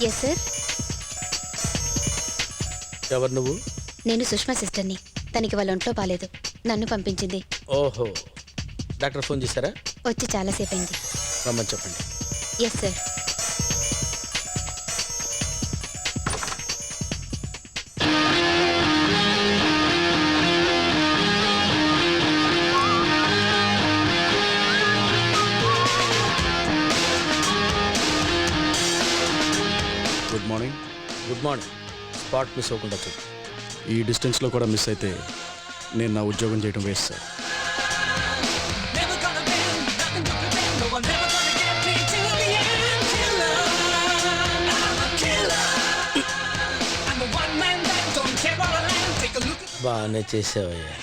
Yes sir. ఎవరు నువ్వు? నేను సుష్మా సిస్టర్ని. తనకి వాళ్ళ ఒంట్లో బాలేదు, నన్ను పంపించింది. ఓహో, డాక్టర్ ఫోన్ చేశారా? వచ్చి చాలాసేపు అయింది. రమ్మని చెప్పండి. Yes sir. Good morning. Good morning. Spot miss అవ్వకుండా చూడు. ఈ డిస్టెన్స్లో కూడా మిస్ అయితే నేను నా ఉద్యోగం చేయడం వేస్ట్ సార్. బాగానే చేసావయ్యా.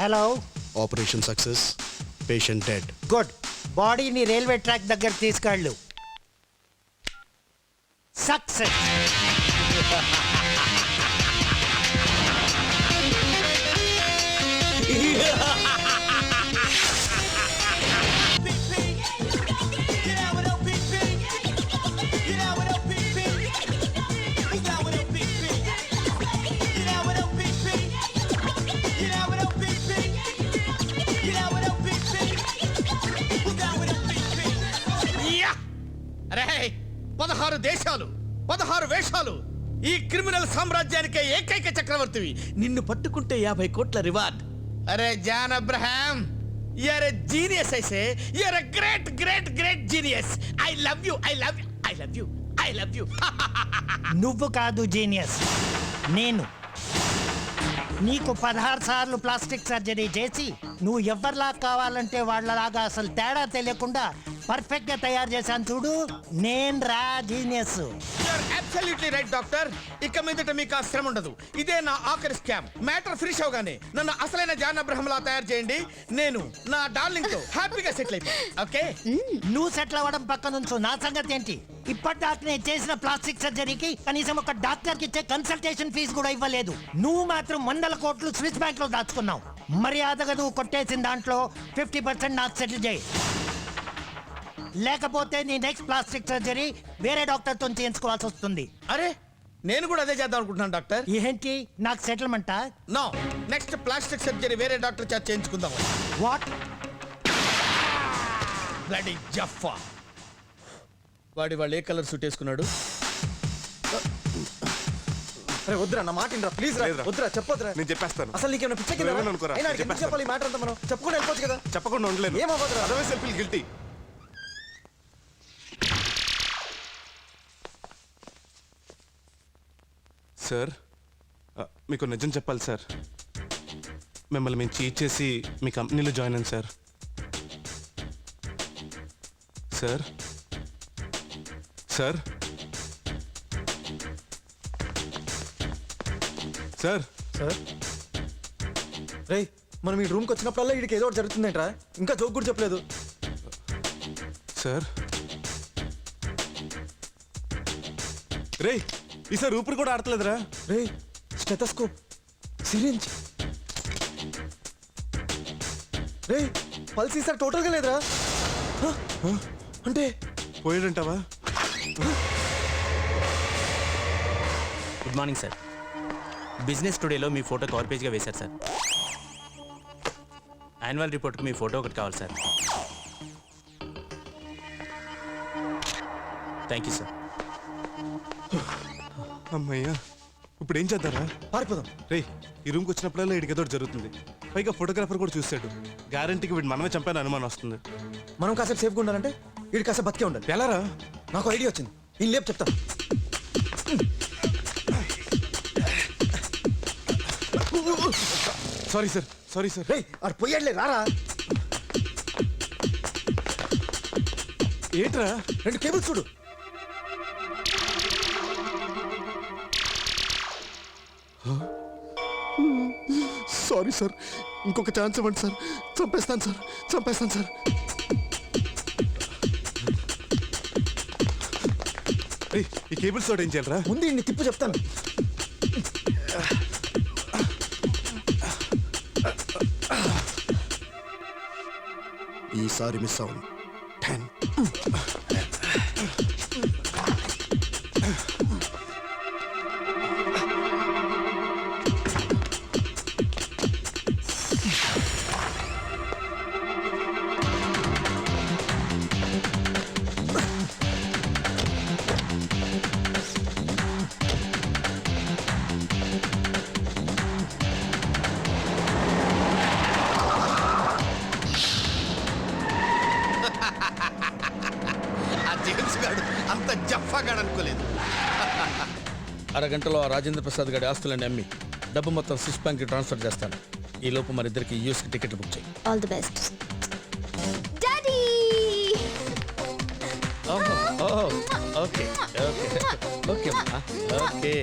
Hello. Operation success, patient dead. Good. బాడీని రైల్వే ట్రాక్ దగ్గర తీసుకెళ్ళు. సక్సెస్. అరే 16 దేశాలు 16 వేషాలు, ఈ క్రిమినల్ సామ్రాజ్యానికే ఏకైక చక్రవర్తివి. నిన్ను పట్టుకుంటే 50 కోట్ల రివార్డ్. అరే John Abraham, you're a genius. I say you're a great great great genius. I love you, I love you, I love you, I love you. నువ్వు కాదు జీనియస్, నేను. నీకు 16 సార్లు ప్లాస్టిక్ సర్జరీ చేసి నువ్వు ఎవరిలా కావాలంటే వాళ్ళలాగా అసలు తేడా తెలియకుండా పర్ఫెక్ట్ గా తయారు చేశాను చూడు, నేను రా genius. You're absolutely right doctor. ఇక మీదట మీకు ఆ శ్రమ ఉండదు. ఇదే నా ఆఖరి స్కామ్. మ్యాటర్ ఫినిష్ అవగానే నన్ను అసలైన జాన్ అబ్రహం లా తయారు చేయండి. నేను నా డార్లింగ్ తో హ్యాపీగా సెటిల్ అయిపోతాను. ఓకే? నువ్వు సెటిల్ అవ్వడం పక్క నుంచు, నా సంగతి ఏంటి? ఇప్పటిదాకా నేను చేసిన ప్లాస్టిక్ సర్జరీకి కనీసం ఒక డాక్టర్ కి ఇచ్చే కన్సల్టేషన్ ఫీజు కూడా ఇవ్వలేదు. నువ్వు మాత్రం 100 కోట్లు స్విస్ బ్యాంక్ లో దాచుకున్నావు. మర్యాదగా నువ్వు కొట్టేసిన దాంట్లో 50% నాకు సెటిల్ చేయి, లేకపోతే నీ నెక్స్ట్ ప్లాస్టిక్ సర్జరీ వేరే డాక్టర్ తో చేయించుకోవాల్సి వస్తుంది. అరే నేను కూడా అదే చేద్దాం అనుకుంటున్నాను డాక్టర్. ఏంటి, నాకు సెటిల్మెంటా? నో, నెక్స్ట్ ప్లాస్టిక్ సర్జరీ వేరే డాక్టర్ చేత చేయించుకుందాం. వాట్? బ్లడీ జఫా. వాళ్ళు ఏ కలర్ సూట్ వేసుకున్నాడు? వద్దురా, నా మాట ఇంద్రా ప్లీజ్ రా. వద్దురా, చెప్పొద్దురా. నేను చెప్పేస్తాను. అసలు నీకేమైనా పిచ్చ చెప్పాలి ఈ మాట అంతా. మనం చెప్పుకొని వెళ్ళిపోవచ్చు కదా. చెప్పకుండా ఉండలేదు. ఏమవ్వదురా, అదవే సెల్ఫీలు గిల్టీ. సార్, మీకు నిజం చెప్పాలి సార్. మిమ్మల్ని మేము చీట్ చేసి మీ కంపెనీలో జాయిన్ అయ్యాను sir. Sir sir sir sir రేయ్, మనం ఈ రూమ్కి వచ్చినప్పుడల్లా వీడికి ఏదో ఒకటి జరుగుతుందేంట్రా? ఇంకా జోక్ కూడా చెప్పలేదు. సార్ రేయ్, ఈసారి ఊపిరి కూడా ఆడతలేదురా. రేయ్, స్టెథోస్కోప్, సిరింజ్. రేయ్, పల్స్ ఈసారి టోటల్గా లేదురా. అంటే పోయాడంటావా? Good morning sir. బిజినెస్ టుడేలో మీ ఫోటో కవర్ పేజ్గా వేశారు సార్. యాన్యువల్ రిపోర్ట్కి మీ ఫోటో ఒకటి కావాలి సార్. Thank you sir. అమ్మయ్యా, ఇప్పుడు ఏం చేద్దారా? పారిపోదాం. రేయ్, ఈ రూమ్కి వచ్చినప్పుడల్లా వీడికి ఏదో జరుగుతుంది. పైగా ఫోటోగ్రాఫర్ కూడా చూశాడు. గ్యారంటీకి వీడు మనమే చంపాను అనుమానం వస్తుంది. మనం కాసేపు సేఫ్గా ఉండాలంటే వీడి కాసేపు బతికే ఉండాలి. ఎలారా? నాకు ఐడియా వచ్చింది. ఈ లేపు చెప్తా. Sorry sir, sorry sir. రేయ్, ఆడు పోయాడులే, రారా. ఏంట్రా? 2 కేబుల్స్ చూడు. సారీ సార్, ఇంకొక ఛాన్స్ ఇవ్వండి సార్. చంపేస్తాను సార్, చంపేస్తాను సార్. రేయ్, ఈ కేబుల్స్ తోటి ఏం చేయాలరా? ముందు ఇన్ని తిప్పు చెప్తాను. ఈసారి మిస్ అవును 10. ఆ జేమ్స్ గాడు అంత జఫాగాడు అనుకోలేదు. అరగంటలో ఆ రాజేంద్ర ప్రసాద్ గారి ఆస్తులన్నీ అమ్మి డబ్బు మొత్తం స్విస్ బ్యాంక్కి ట్రాన్స్ఫర్ చేస్తాను. ఈ లోపు మరిద్దరికి యూఎస్కి టికెట్లు బుక్ చేయి. All the best. Daddy okay okay okay okay.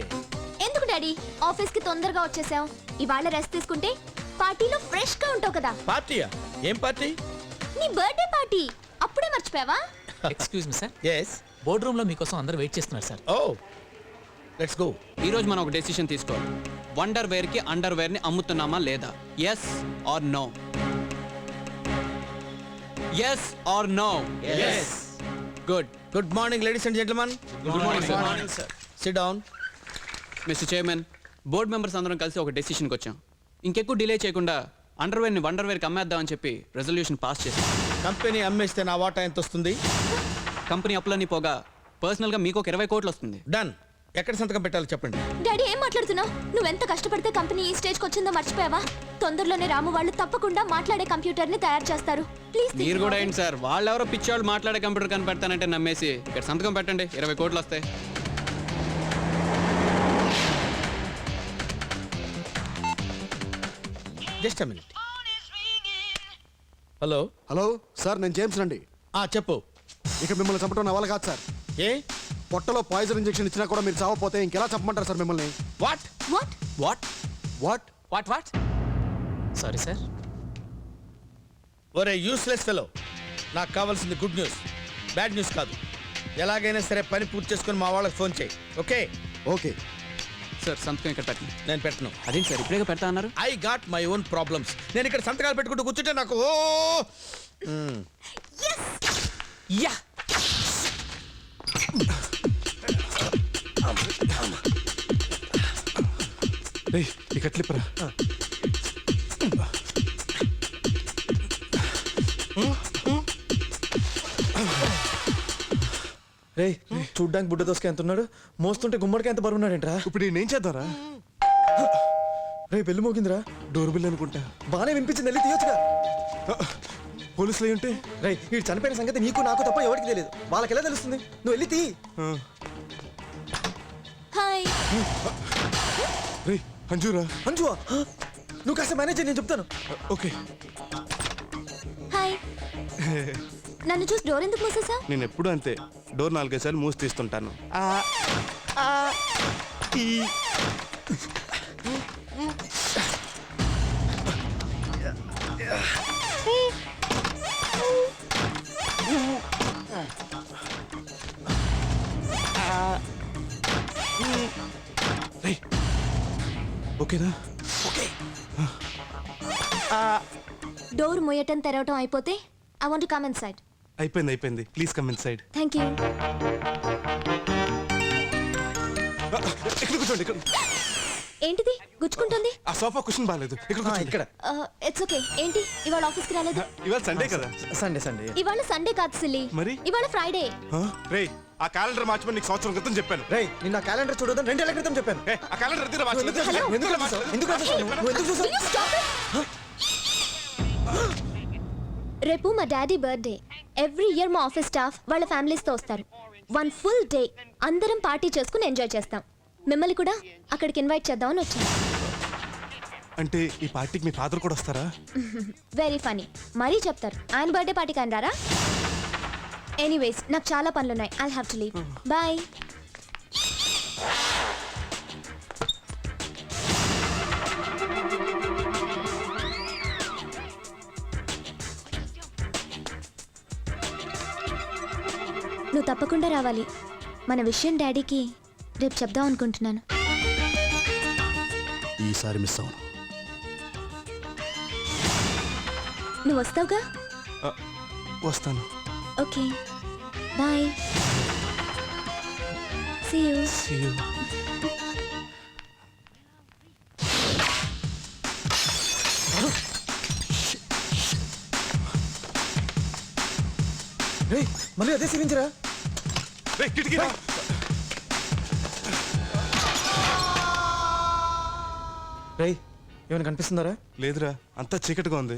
ఎందుకు డాడీ ఆఫీస్ కి తొందరగా వచ్చేసావు? ఇవాళ రెస్ట్ తీసుకుంటే పార్టీలో ఫ్రెష్ గా ఉంటావు కదా. పార్టీయా? ఏం పార్టీ? నీ బర్త్డే పార్టీ అప్పుడే మర్చిపోయావా? Excuse me sir, yes. Board room లో మీకోసం అందరూ వెయిట్ చేస్తున్నారు సార్. Oh let's go. ఈ రోజు మనం ఒక డెసిషన్ తీసుకోవాలి. వండర్ వేర్ కి అండర్ వేర్ ని అమ్ముతున్నామా లేదా? Yes or no? Yes or no? Yes. Good. Good morning ladies and gentlemen. Good morning sir. Sit down. Mister chairman, board members అందరం కలిసి ఒక డెసిషన్కి వచ్చాం. ఇంకెక్కువ డిలే చేయకుండా అండర్వేర్ ని వండర్ వేర్ కి అమ్మేద్దామని చెప్పి రెజల్యూషన్ పాస్ చేశాం. కంపెనీ అమ్మేస్తే నా వాటా ఎంత వస్తుంది? కంపెనీ అప్పులన్నీ పోగా పర్సనల్ గా మీకు ఒక 20 కోట్లు వస్తుంది. డన్. ఎక్కడ సంతకం పెట్టాలో చెప్పండి. డాడీ ఏం మాట్లాడుతున్నావు? నువ్వెంత కష్టపడితే కంపెనీ ఈ స్టేజ్కి వచ్చిందో మర్చిపోయావా? తొందరలోనే రాము వాళ్ళు తప్పకుండా మాట్లాడే కంప్యూటర్ ని తయారు చేస్తారు. ప్లీజ్ మీరు కూడా ఏంటి సార్, వాళ్ళెవరో పిచ్చాళ్ళు మాట్లాడే కంప్యూటర్ కనిపెడతానంటే నమ్మేసి ఇక్కడ సంతకం పెట్టండి, 20 కోట్లు వస్తాయి. Just a minute. Hello. Hello sir, నేను జేమ్స్ రండి. చెప్పు. ఇక మిమ్మల్ని చంపడం నా వల్ల కాదు సార్. ఏ? పొట్టలో పాయిజన్ ఇంజెక్షన్ ఇచ్చినా కూడా మీరు చావపోతే ఇంకెలా చంపమంటారు సార్ మిమ్మల్ని? What? What what what? What what? Sorry sir. ఒరే యూస్లెస్ ఫెలో, నాకు కావాల్సింది గుడ్ న్యూస్, బ్యాడ్ న్యూస్ కాదు. ఎలాగైనా సరే పని పూర్తి చేసుకుని మా వాళ్ళకి ఫోన్ చేయి. ఓకే? ఓకే సార్, సంతకం ఇక్కడ పెట్టండి. నేను పెట్టను. అదేంటి సార్ ఇప్పుడే పెడతా అన్నారు? I got my own problems. నేను ఇక్కడ సంతకాలు పెట్టుకుంటూ కూర్చుంటే నాకు యా. రేయ్, ఈ కట్లిప్పరా. రే చూడ్డానికి బుడ్డ దోసక ఎంత ఉన్నాడు, మోస్తుంటే గుమ్మడికి ఎంత బరువు ఉన్నాడేంట్రా? ఇప్పుడు నేను చేద్దారా? రే బెల్లు మోగిందిరా. డోర్ బిల్ అనుకుంటా. బానే వినిపించింది, వెళ్ళి తీయొచ్చుగా. పోలీసులు ఏంటి? రే వీడు చనిపోయిన సంగతి నీకు నాకు తప్ప ఎవరికి తెలియదు. వాళ్ళకి ఎలా తెలుస్తుంది? నువ్వు వెళ్ళి తీ. హాయ్. రేయ్ అంజురా. అంజువా, నువ్వు కాస్త మేనేజర్, నేను చెప్తాను. ఓకే. హాయ్. నన్ను చూసి డోర్ ఎందుకు మూసేసా? నేను ఎప్పుడు అంతే, డోర్ 4-5 సార్లు మూసి తీస్తుంటాను. రేయ్, ఓకేనా? డోర్ మొయ్యటం తెరవటం అయిపోతే I want to come inside. అయిపోయింది. Please come inside. Thank you. ఇక్కడ కూర్చోండి. ఇక్కడ ఏంటిది గుచ్చుకుంటుంది? ఆ సోఫా కుషన్ బాగాలేదు. ఇక్కడ కూర్చోండి. ఇక్కడ ఇట్స్ ఓకే. ఏంటి ఇవాళ ఆఫీస్కి రాలేదు? ఇవాళ సండే కదా. సండే. ఇవాళ సండే కాదు సిల్లీ, మరి? ఇవాళ ఫ్రైడే. రేయ్, ఆ క్యాలెండర్ మార్చమని నీకు సంవత్సరం క్రితం చెప్పాను. రే నిన్న క్యాలెండర్ చూడదని 2 ఏళ్ల క్రితం చెప్పాను. ఆ క్యాలెండర్ ఎత్తిన మార్చలేదు. ఎందుకు చూసావు? ఎందుకు చూసావు? నువ్వు ఎందుకు చూసావు? Will you stop it? రేపు మా డాడీ బర్త్డే. ఎవ్రీ ఇయర్ మా ఆఫీస్ స్టాఫ్ వాళ్ళ ఫ్యామిలీస్తో వస్తారు. 1 ఫుల్ డే అందరం పార్టీ చేసుకుని ఎంజాయ్ చేస్తాం. మిమ్మల్ని కూడా అక్కడికి ఇన్వైట్ చేద్దామని వచ్చాను. అంటే ఈ పార్టీకి మీ ఫాదర్ కూడా వస్తారా? Very funny. మరీ చెప్తారు ఆయన బర్త్డే పార్టీకి అని రారా? ఎనీవేస్ నాకు చాలా పనులున్నాయి. I'll have to leave. Bye. నువ్వు తప్పకుండా రావాలి. మన విషయం డాడీకి రేపు చెప్దాం అనుకుంటున్నాను. ఈసారి మిస్ అవును. నువ్వు వస్తావుగా? వస్తాను. Okay bye. See you. See you. రే మళ్ళీ అదే సిరింజరా? రేయ్, కిటికీ రా. రే ఏమైనా కనిపిస్తుందారా? లేదురా, అంతా చీకటిగా ఉంది.